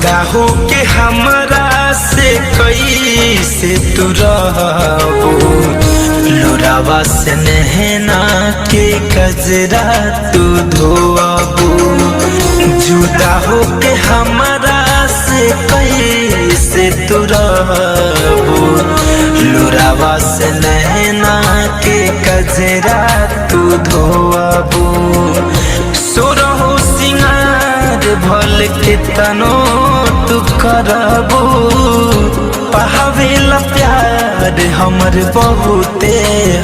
जुदा हो के हमरा से कैसे तू रहबो, लोरावा से नहना के कजरा तू धोबो। जुदा हो के हमरा से कैसे तू रहबो, लोरावा से नहना के कजरा तू धोबो। सोरहो सिंगार भल के तनो तू करबो, पावेला प्यार हमर बहुते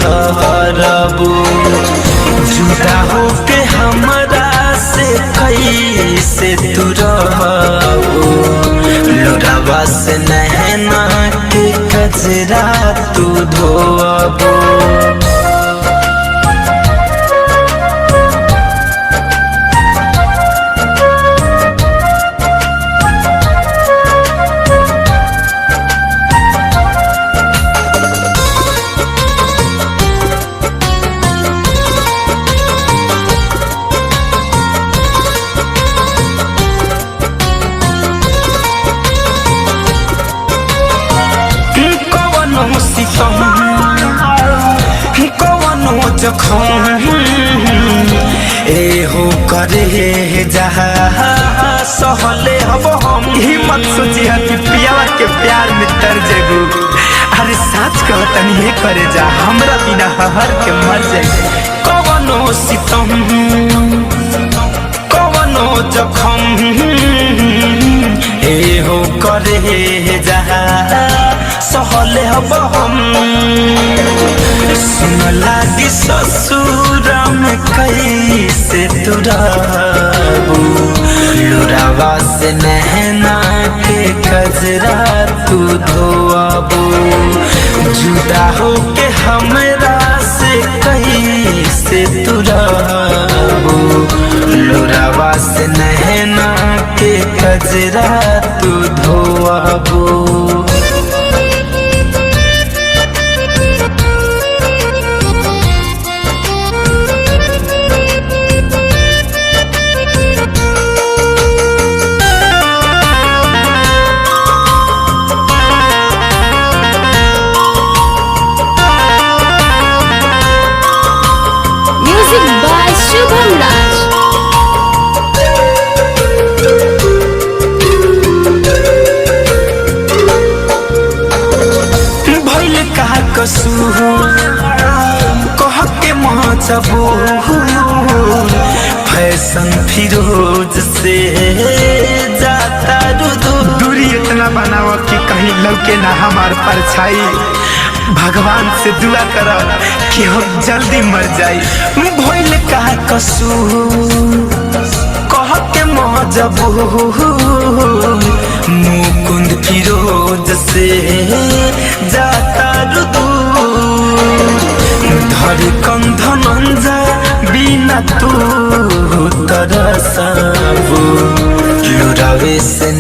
हरबो। जुदा हो के हमरा से कैसे तू रहबो, लोरावा से नहना के कजरा तू धोबो। कवनो जखम एहो करे जहा सहले हब हम। हिम्मत सोची कि पियावा के प्यार में तर जेबू। अरे साच कहतनी हे करे जा, हमरा बिना हर के मर जाए। कवनो सितम कवनो जखम एहो करे जहा सहले हब हम। सुन लागी ससुर में कैसे तू रहबो, लोरावा से नहना के कजरा तू धोबो। जुदा हो के हमरा से कैसे तू रहबो, लोरावा से नहना के कजरा तू धोबो। कह के मजबूर फैशन फिरोज से जाता दूरी इतना बनावा कि कहीं लौके ना हमार परछाई। भगवान से दुआ कर कि हम जल्दी मर जाई। भइल का कसूर कह के मजबूर मुकुंद फिरोज से जाता धड़कन धनंजा बिना तू तरसबो, लोरावे से